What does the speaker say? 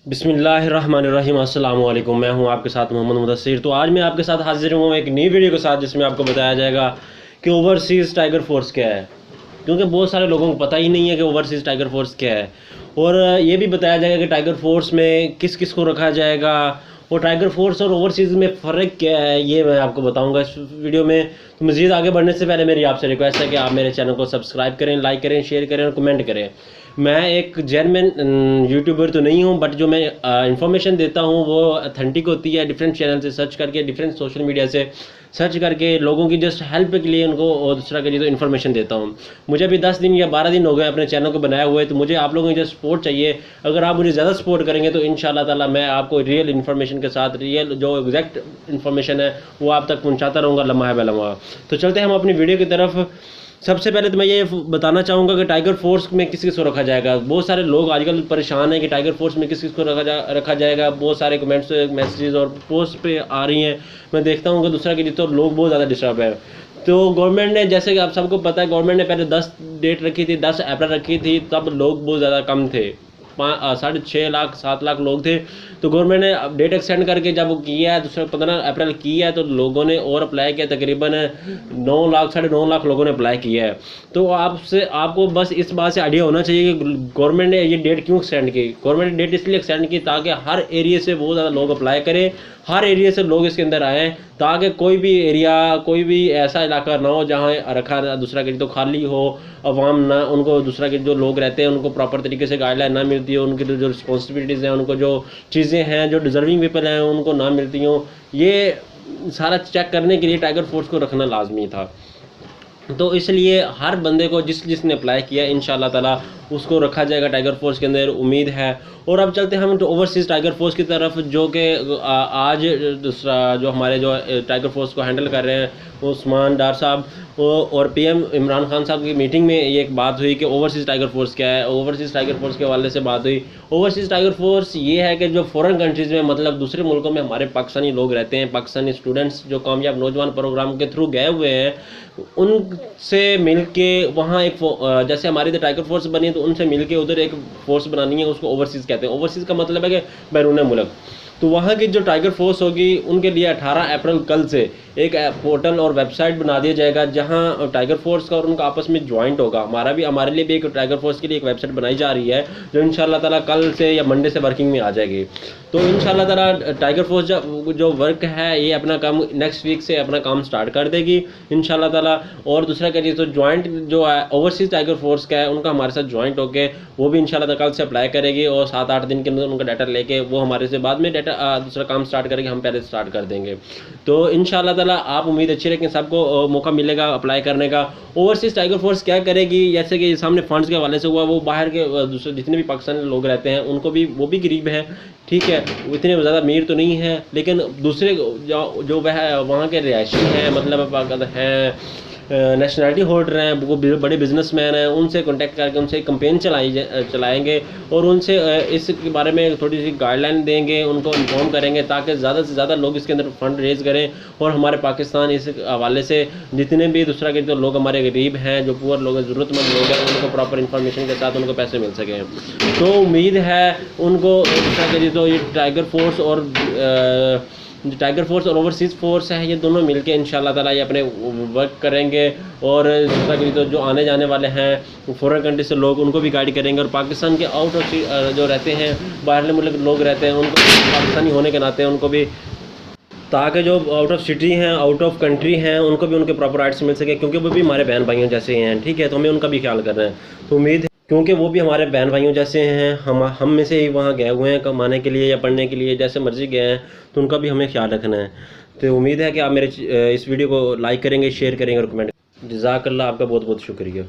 बिस्मिल्लाहिर्रहमानिर्रहीम, अस्सलाम वालेकुम। मैं हूं आपके साथ मोहम्मद मुदस्सिर। तो आज मैं आपके साथ हाजिर हूं एक नई वीडियो के साथ जिसमें आपको बताया जाएगा कि ओवरसीज़ टाइगर फोर्स क्या है, क्योंकि बहुत सारे लोगों को पता ही नहीं है कि ओवरसीज़ टाइगर फोर्स क्या है। और ये भी बताया जाएगा कि टाइगर फोर्स में किस किस को रखा जाएगा और टाइगर फोर्स और ओवरसीज़ में फ़र्क क्या है, ये मैं आपको बताऊंगा इस वीडियो में। तो मज़ीद आगे बढ़ने से पहले मेरी आपसे रिक्वेस्ट है कि आप मेरे चैनल को सब्सक्राइब करें, लाइक करें, शेयर करें और कमेंट करें। मैं एक जेन्युइन यूट्यूबर तो नहीं हूँ, बट जो मैं इंफॉर्मेशन देता हूँ वो अथेंटिक होती है। डिफरेंट चैनल से सर्च करके, डिफरेंट सोशल मीडिया से सर्च करके लोगों की जस्ट हेल्प के लिए उनको और दूसरा के लिए तो इन्फॉर्मेशन देता हूँ। मुझे अभी 10 दिन या 12 दिन हो गए अपने चैनल को बनाए हुए, तो मुझे आप लोगों की जो सपोर्ट चाहिए। अगर आप मुझे ज़्यादा सपोर्ट करेंगे तो इंशाल्लाह ताला मैं आपको रियल इन्फॉर्मेशन के साथ, रियल जो एग्जैक्ट इन्फॉर्मेशन है वो आप तक पहुँचाता रहूँगा लम्हा है लम्हा। तो चलते हैं हम अपनी वीडियो की तरफ। सबसे पहले तो मैं ये बताना चाहूँगा कि टाइगर फोर्स में किस किस को रखा जाएगा। बहुत सारे लोग आजकल परेशान हैं कि टाइगर फोर्स में किस किस को रखा जाएगा। बहुत सारे कमेंट्स, मैसेजेस और पोस्ट पे आ रही हैं। मैं देखता हूँ कि दूसरा के जितने लोग बहुत ज़्यादा डिस्टर्ब है। तो गवर्नमेंट ने, जैसे कि आप सबको पता है, गवर्नमेंट ने पहले 10 डेट रखी थी, 10 अप्रैल रखी थी, तब लोग बहुत ज़्यादा कम थे, 6.5 लाख 7 लाख लोग थे। तो गवर्नमेंट ने डेट एक्सटेंड करके जब वो किया है, दूसरा 15 अप्रैल किया है, तो लोगों ने और अप्लाई किया। तकरीबन 9 लाख 9.5 लाख लोगों ने अप्लाई किया है। तो आपको बस इस बात से आइडिया होना चाहिए कि गवर्नमेंट ने ये डेट क्यों एक्सटेंड की। गवर्नमेंट ने डेट इसलिए एक्सटेंड की ताकि हर एरिया से बहुत ज़्यादा लोग अप्लाई करें, हर एरिया से लोग इसके अंदर आएँ, ताकि कोई भी एरिया, कोई भी ऐसा इलाका ना हो जहाँ रखा दूसरा के तो खाली हो, अवाम ना, उनको दूसरा के जो लोग रहते हैं उनको प्रॉपर तरीके से गाइडलाइन ना मिलती हो, उनकी जो रिस्पॉन्सिबिलिटीज़ हैं, उनको जो चीज़ें हैं, जो डिज़र्विंग पीपल हैं उनको ना मिलती हों। ये सारा चेक करने के लिए टाइगर फोर्स को रखना लाजमी था। तो इसलिए हर बंदे को जिसने अप्लाई किया इंशाल्लाह ताला उसको रखा जाएगा टाइगर फोर्स के अंदर, उम्मीद है। और अब चलते हैं हम तो ओवरसीज़ टाइगर फोर्स की तरफ, जो कि आज दूसरा जो हमारे जो टाइगर फोर्स को हैंडल कर रहे हैं उस्मान डार साहब और पीएम इमरान खान साहब की मीटिंग में ये एक बात हुई कि ओवरसीज़ टाइगर फोर्स क्या है। ओवरसीज़ टाइगर फोर्स के हवाले से बात हुई। ओवरसीज़ टाइगर फोर्स ये है कि जो फॉरेन कंट्रीज़ में, मतलब दूसरे मुल्कों में हमारे पाकिस्तानी लोग रहते हैं, पाकिस्तानी स्टूडेंट्स जो कामयाब नौजवान प्रोग्राम के थ्रू गए हुए हैं, उनसे मिल के वहाँ एक जैसे हमारी इधर टाइगर फोर्स बनी है, तो उनसे मिल के उधर एक फोर्स बनानी है, उसको ओवरसीज़ कहते हैं। ओवरसीज़ का मतलब है कि बैरून मुल्क। तो वहाँ की जो टाइगर फोर्स होगी उनके लिए 18 अप्रैल कल से एक पोर्टल और वेबसाइट बना दिया जाएगा जहाँ टाइगर फोर्स का और उनका आपस में ज्वाइंट होगा। हमारे लिए भी एक टाइगर फोर्स के लिए एक वेबसाइट बनाई जा रही है जो इंशाल्लाह ताला कल से या मंडे से वर्किंग में आ जाएगी। तो इंशाल्लाह ताला टाइगर फोर्स जो वर्क है ये अपना काम नेक्स्ट वीक से अपना काम स्टार्ट कर देगी इंशाल्लाह ताला। और दूसरा क्या चीज़, तो ज्वाइंट जो है ओवरसीज़ टाइगर फोर्स का है, उनका हमारे साथ ज्वाइंट होकर वो भी इंशाल्लाह ताला कल से अप्लाई करेगी और 7-8 दिन के अंदर उनका डाटा लेके वो हमारे से बाद में दूसरा काम स्टार्ट करेंगे, हम पहले स्टार्ट कर देंगे। तो इंशाल्लाह ताला आप उम्मीद अच्छी रखें, सबको मौका मिलेगा अप्लाई करने का। ओवरसीज़ टाइगर फोर्स क्या करेगी, जैसे कि सामने फंड्स के हवाले से हुआ, वो बाहर के दूसरे जितने भी पाकिस्तानी लोग रहते हैं उनको भी, वो भी गरीब हैं, ठीक है, इतने ज़्यादा अमीर तो नहीं है, लेकिन दूसरे जो वह वहाँ के रिहायशी हैं, मतलब हैं नेशनलिटी होल्डर हैं, वो बड़े बिजनेसमैन हैं, उनसे कांटेक्ट करके उनसे कैंपेन चलाएंगे और उनसे इसके बारे में थोड़ी सी गाइडलाइन देंगे, उनको इन्फॉर्म करेंगे ताकि ज़्यादा से ज़्यादा लोग इसके अंदर फंड रेज़ करें और हमारे पाकिस्तान इस हवाले से जितने भी दूसरा के जो लोग हमारे गरीब हैं, जो पुअर लोग हैं, ज़रूरतमंद लोग हैं, उनको प्रॉपर इन्फॉर्मेशन के साथ उनको पैसे मिल सकें। तो उम्मीद है उनको दूसरा के जो ये टाइगर फोर्स और ओवरसीज़ फोर्स है, ये दोनों मिलके इंशाल्लाह ताला ये अपने वर्क करेंगे। और दूसरा कि जो आने जाने वाले हैं फॉरेन कंट्री से लोग, उनको भी गाइड करेंगे। और पाकिस्तान के आउट ऑफ जो रहते हैं, बाहर मुल्क लोग रहते हैं, उनको पाकिस्तानी होने के नाते उनको भी, ताकि जो आउट ऑफ सिटी हैं, आउट ऑफ कंट्री हैं, उनको भी उनके प्रॉपर राइट्स मिल सके, क्योंकि वो भी हमारे बहन भाइयों जैसे हैं, ठीक है। तो हमें उनका भी ख्याल करना है। तो उम्मीद है, क्योंकि वो भी हमारे बहन भाइयों जैसे हैं, हम में से ही वहाँ गए हुए हैं कमाने के लिए या पढ़ने के लिए, जैसे मर्जी गए हैं, तो उनका भी हमें ख्याल रखना है। तो उम्मीद है कि आप मेरे इस वीडियो को लाइक करेंगे, शेयर करेंगे और कमेंट। जज़ाकल्लाह, आपका बहुत बहुत शुक्रिया।